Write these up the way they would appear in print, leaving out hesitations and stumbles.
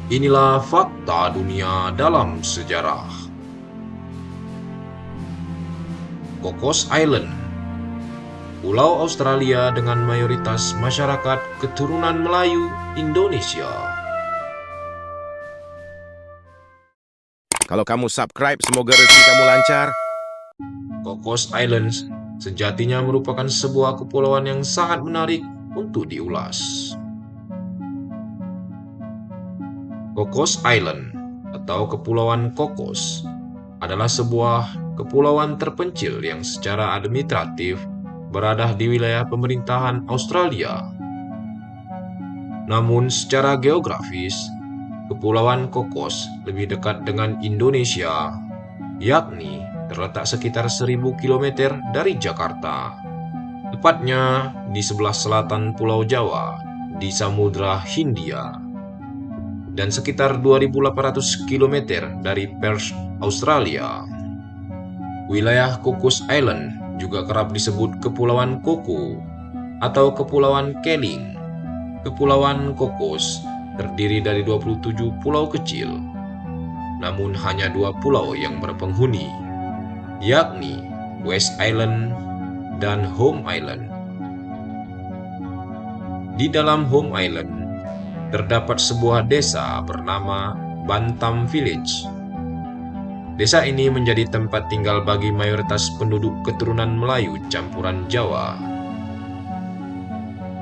Inilah fakta dunia dalam sejarah. Cocos Island, pulau Australia dengan mayoritas masyarakat keturunan Melayu Indonesia. Kalau kamu subscribe, semoga rezeki kamu lancar. Cocos Islands sejatinya merupakan sebuah kepulauan yang sangat menarik untuk diulas. Cocos Island atau Kepulauan Cocos adalah sebuah kepulauan terpencil yang secara administratif berada di wilayah pemerintahan Australia. Namun secara geografis, Kepulauan Cocos lebih dekat dengan Indonesia, yakni terletak sekitar 1000 km dari Jakarta. Tepatnya di sebelah selatan Pulau Jawa, di Samudra Hindia, dan sekitar 2800 km dari Perth, Australia. Wilayah Cocos Island juga kerap disebut Kepulauan Koko atau Kepulauan Keling. Kepulauan Cocos terdiri dari 27 pulau kecil, namun hanya 2 pulau yang berpenghuni, yakni West Island dan Home Island. Di dalam Home Island terdapat sebuah desa bernama Bantam Village. Desa ini menjadi tempat tinggal bagi mayoritas penduduk keturunan Melayu campuran Jawa.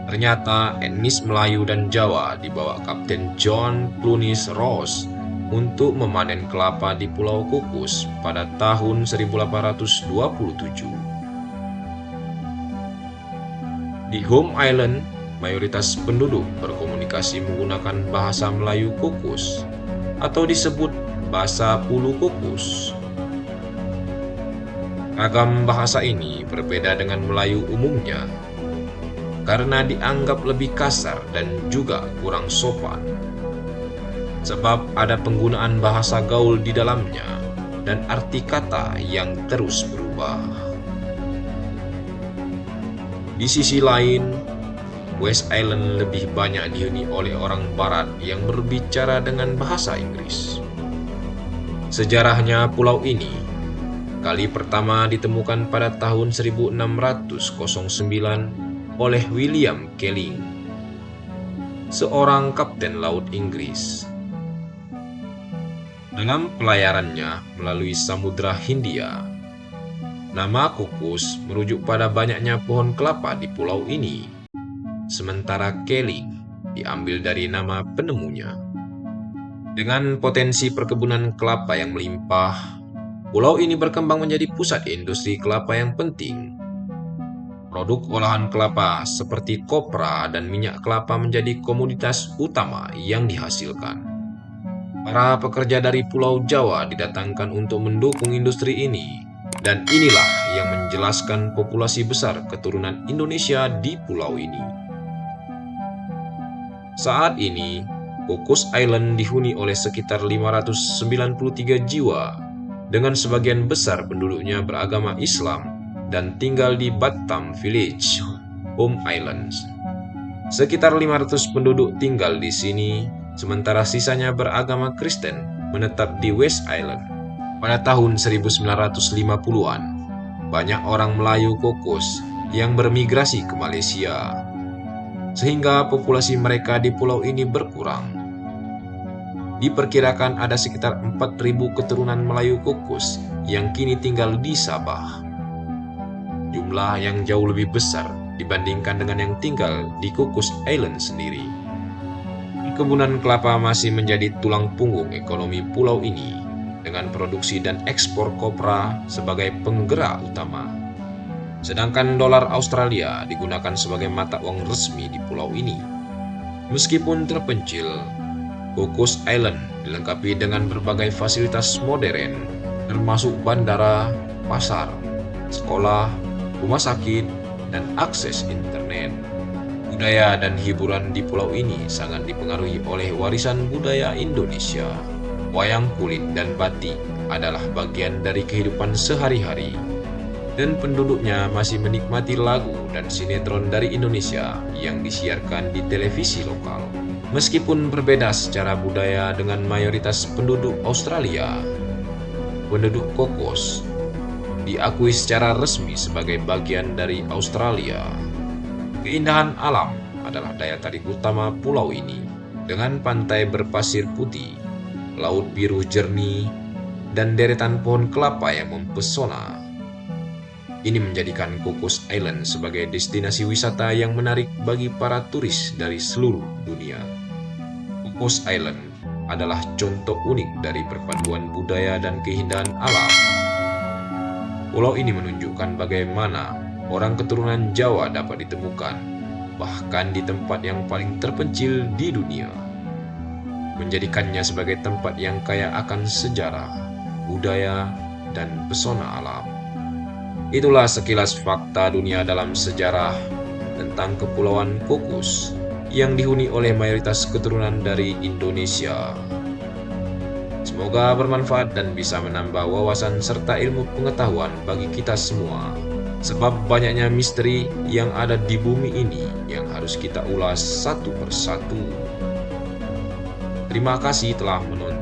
Ternyata etnis Melayu dan Jawa dibawa Kapten John Clunies Ross untuk memanen kelapa di Pulau Cocos pada tahun 1827. Di Home Island, mayoritas penduduk berkomunikasi menggunakan bahasa Melayu Cocos atau disebut bahasa Pulu Cocos. Ragam bahasa ini berbeda dengan Melayu umumnya karena dianggap lebih kasar dan juga kurang sopan. Sebab ada penggunaan bahasa gaul di dalamnya dan arti kata yang terus berubah. Di sisi lain, West Island lebih banyak dihuni oleh orang barat yang berbicara dengan bahasa Inggris. Sejarahnya pulau ini kali pertama ditemukan pada tahun 1609 oleh William Keeling, seorang kapten laut Inggris. Dalam pelayarannya melalui Samudra Hindia, nama Cocos merujuk pada banyaknya pohon kelapa di pulau ini, sementara Keeling diambil dari nama penemunya. Dengan potensi perkebunan kelapa yang melimpah, pulau ini berkembang menjadi pusat industri kelapa yang penting. Produk olahan kelapa seperti kopra dan minyak kelapa menjadi komoditas utama yang dihasilkan. Para pekerja dari Pulau Jawa didatangkan untuk mendukung industri ini, dan inilah yang menjelaskan populasi besar keturunan Indonesia di pulau ini. Saat ini, Cocos Island dihuni oleh sekitar 593 jiwa, dengan sebagian besar penduduknya beragama Islam dan tinggal di Bantam Village, Home Islands. Sekitar 500 penduduk tinggal di sini, sementara sisanya beragama Kristen menetap di West Island. Pada tahun 1950-an, banyak orang Melayu Cocos yang bermigrasi ke Malaysia, sehingga populasi mereka di pulau ini berkurang. Diperkirakan ada sekitar 4.000 keturunan Melayu Cocos yang kini tinggal di Sabah. Jumlah yang jauh lebih besar dibandingkan dengan yang tinggal di Cocos Island sendiri. Perkebunan kelapa masih menjadi tulang punggung ekonomi pulau ini, dengan produksi dan ekspor kopra sebagai penggerak utama. Sedangkan dolar Australia digunakan sebagai mata uang resmi di pulau ini. Meskipun terpencil, Cocos Island dilengkapi dengan berbagai fasilitas modern, termasuk bandara, pasar, sekolah, rumah sakit, dan akses internet. Budaya dan hiburan di pulau ini sangat dipengaruhi oleh warisan budaya Indonesia. Wayang kulit dan batik adalah bagian dari kehidupan sehari-hari. dan penduduknya masih menikmati lagu dan sinetron dari Indonesia yang disiarkan di televisi lokal. Meskipun berbeda secara budaya dengan mayoritas penduduk Australia, penduduk Cocos diakui secara resmi sebagai bagian dari Australia. Keindahan alam adalah daya tarik utama pulau ini, dengan pantai berpasir putih, laut biru jernih, dan deretan pohon kelapa yang mempesona. Ini menjadikan Cocos Island sebagai destinasi wisata yang menarik bagi para turis dari seluruh dunia. Cocos Island adalah contoh unik dari perpaduan budaya dan keindahan alam. Pulau ini menunjukkan bagaimana orang keturunan Jawa dapat ditemukan, bahkan di tempat yang paling terpencil di dunia, menjadikannya sebagai tempat yang kaya akan sejarah, budaya, dan pesona alam. Itulah sekilas fakta dunia dalam sejarah tentang Kepulauan Cocos yang dihuni oleh mayoritas keturunan dari Indonesia. Semoga bermanfaat dan bisa menambah wawasan serta ilmu pengetahuan bagi kita semua. Sebab banyaknya misteri yang ada di bumi ini yang harus kita ulas satu persatu. Terima kasih telah menonton